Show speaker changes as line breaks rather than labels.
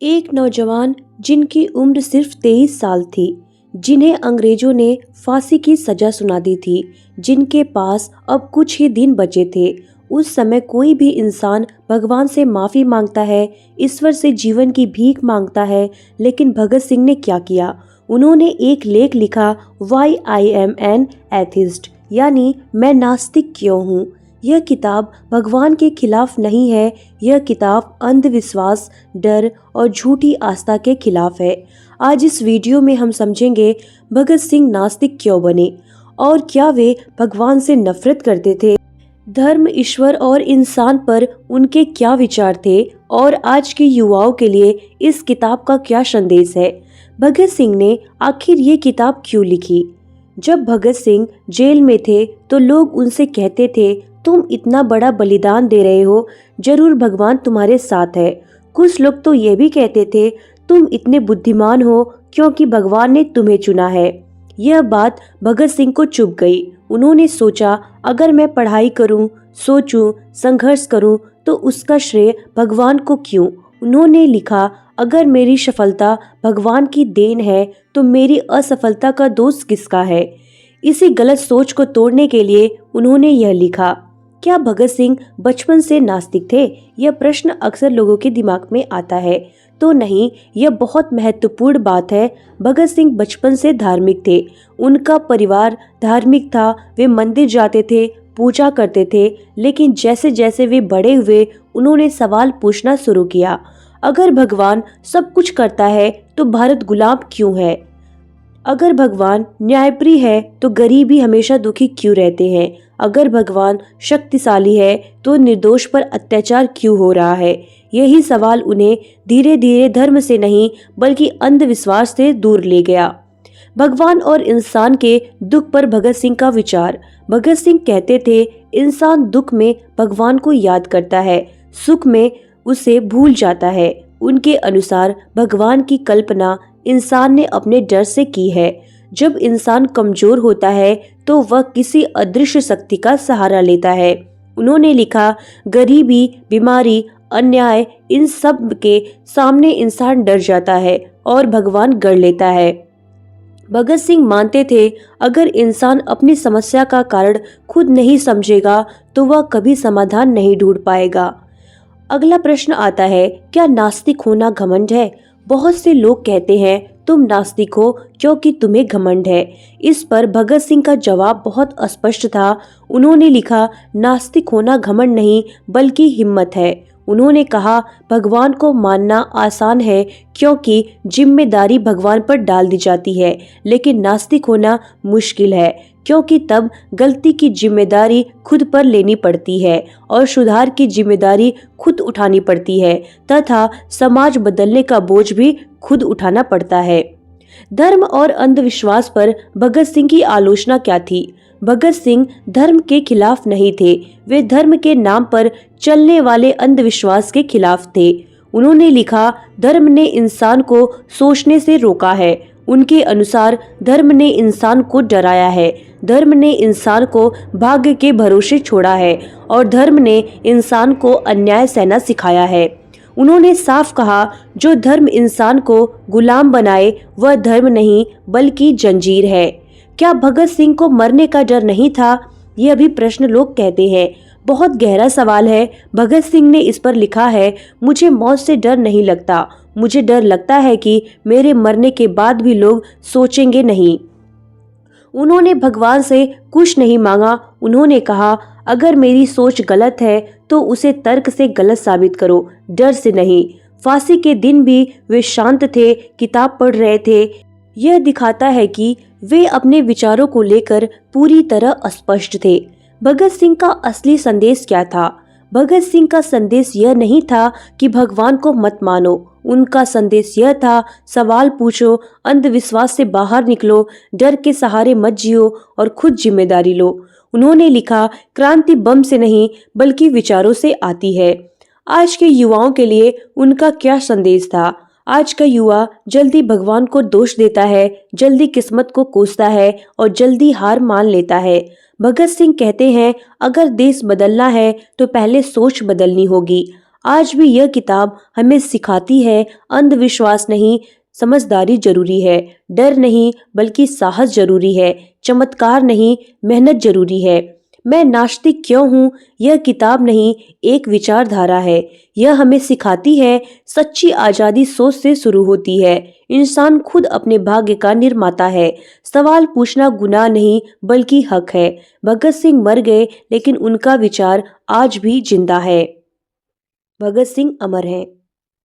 एक नौजवान जिनकी उम्र सिर्फ 23 साल थी, जिन्हें अंग्रेजों ने फांसी की सजा सुना दी थी, जिनके पास अब कुछ ही दिन बचे थे। उस समय कोई भी इंसान भगवान से माफ़ी मांगता है, ईश्वर से जीवन की भीख मांगता है, लेकिन भगत सिंह ने क्या किया? उन्होंने एक लेख लिखा, why I am an atheist, यानी मैं नास्तिक क्यों हूँ। यह किताब भगवान के खिलाफ नहीं है, यह किताब अंधविश्वास, डर और झूठी आस्था के खिलाफ है। आज इस वीडियो में हम समझेंगे भगत सिंह नास्तिक क्यों बने और क्या वे भगवान से नफरत करते थे, धर्म, ईश्वर और इंसान पर उनके क्या विचार थे और आज के युवाओं के लिए इस किताब का क्या संदेश है। भगत सिंह ने आखिर ये किताब क्यों लिखी? जब भगत सिंह जेल में थे तो लोग उनसे कहते थे, तुम इतना बड़ा बलिदान दे रहे हो, जरूर भगवान तुम्हारे साथ है। कुछ लोग तो ये भी कहते थे, तुम इतने बुद्धिमान हो क्योंकि भगवान ने तुम्हें चुना है। यह बात भगत सिंह को चुभ गई। उन्होंने सोचा, अगर मैं पढ़ाई करूं, सोचूं, संघर्ष करूं तो उसका श्रेय भगवान को क्यों? उन्होंने लिखा, अगर मेरी सफलता भगवान की देन है तो मेरी असफलता का दोष किसका है? इसी गलत सोच को तोड़ने के लिए उन्होंने यह लिखा। क्या भगत सिंह बचपन से नास्तिक थे? यह प्रश्न अक्सर लोगों के दिमाग में आता है। तो नहीं, यह बहुत महत्वपूर्ण बात है। भगत सिंह बचपन से धार्मिक थे। उनका परिवार धार्मिक था, वे मंदिर जाते थे, पूजा करते थे, लेकिन जैसे जैसे वे बड़े हुए उन्होंने सवाल पूछना शुरू किया। अगर भगवान सब कुछ करता है तो भारत गुलाम क्यों है? अगर भगवान न्यायप्रिय है तो गरीब ही हमेशा दुखी क्यों रहते हैं? अगर भगवान शक्तिशाली है तो निर्दोष पर अत्याचार क्यों हो रहा है? यही सवाल उन्हें धीरे धीरे धर्म से नहीं बल्कि अंधविश्वास से दूर ले गया। भगवान और इंसान के दुख पर भगत सिंह का विचार। भगत सिंह कहते थे, इंसान दुख में भगवान को याद करता है, सुख में उसे भूल जाता है। उनके अनुसार भगवान की कल्पना इंसान ने अपने डर से की है। जब इंसान कमजोर होता है तो वह किसी अदृश्य शक्ति का सहारा लेता है। उन्होंने लिखा, गरीबी, बीमारी, अन्याय, इन सब के सामने इंसान डर जाता है और भगवान गढ़ लेता है। भगत सिंह मानते थे, अगर इंसान अपनी समस्या का कारण खुद नहीं समझेगा तो वह कभी समाधान नहीं ढूंढ पाएगा। अगला प्रश्न आता है, क्या नास्तिक होना घमंड है? बहुत से लोग कहते हैं, तुम नास्तिक हो क्योंकि तुम्हें घमंड है। इस पर भगत सिंह का जवाब बहुत स्पष्ट था। उन्होंने लिखा, नास्तिक होना घमंड नहीं बल्कि हिम्मत है। उन्होंने कहा, भगवान को मानना आसान है क्योंकि जिम्मेदारी भगवान पर डाल दी जाती है, लेकिन नास्तिक होना मुश्किल है क्योंकि तब गलती की जिम्मेदारी खुद पर लेनी पड़ती है और सुधार की जिम्मेदारी खुद उठानी पड़ती है तथा समाज बदलने का बोझ भी खुद उठाना पड़ता है। धर्म और अंधविश्वास पर भगत सिंह की आलोचना क्या थी? भगत सिंह धर्म के खिलाफ नहीं थे, वे धर्म के नाम पर चलने वाले अंधविश्वास के खिलाफ थे। उन्होंने लिखा, धर्म ने इंसान को सोचने से रोका है। उनके अनुसार धर्म ने इंसान को डराया है, धर्म ने इंसान को भाग्य के भरोसे छोड़ा है और धर्म ने इंसान को अन्याय सहना सिखाया है। उन्होंने साफ कहा, जो धर्म इंसान को गुलाम बनाए वह धर्म नहीं बल्कि जंजीर है। क्या भगत सिंह को मरने का डर नहीं था? यह भी प्रश्न लोग कहते हैं। बहुत गहरा सवाल है। भगत सिंह ने इस पर लिखा है, मुझे मौत से डर नहीं लगता, मुझे डर लगता है कि मेरे मरने के बाद भी लोग सोचेंगे नहीं। उन्होंने भगवान से कुछ नहीं मांगा। उन्होंने कहा, अगर मेरी सोच गलत है तो उसे तर्क से गलत साबित करो, डर से नहीं। फांसी के दिन भी वे शांत थे, किताब पढ़ रहे थे। यह दिखाता है कि वे अपने विचारों को लेकर पूरी तरह स्पष्ट थे। भगत सिंह का असली संदेश क्या था? भगत सिंह का संदेश यह नहीं था कि भगवान को मत मानो। उनका संदेश यह था, सवाल पूछो, अंधविश्वास से बाहर निकलो, डर के सहारे मत जियो और खुद जिम्मेदारी लो। उन्होंने लिखा, क्रांति बम से नहीं बल्कि विचारों से आती है। आज के युवाओं के लिए उनका क्या संदेश था? आज का युवा जल्दी भगवान को दोष देता है, जल्दी किस्मत को कोसता है और जल्दी हार मान लेता है। भगत सिंह कहते हैं, अगर देश बदलना है तो पहले सोच बदलनी होगी। आज भी यह किताब हमें सिखाती है, अंधविश्वास नहीं, समझदारी जरूरी है। डर नहीं बल्कि साहस जरूरी है। चमत्कार नहीं, मेहनत जरूरी है। मैं नास्तिक क्यों हूँ? यह किताब नहीं, एक विचारधारा है। यह हमें सिखाती है सच्ची आजादी सोच से शुरू होती है। इंसान खुद अपने भाग्य का निर्माता है। सवाल पूछना गुनाह नहीं बल्कि हक है। भगत सिंह मर गए लेकिन उनका विचार आज भी जिंदा है। भगत सिंह अमर है।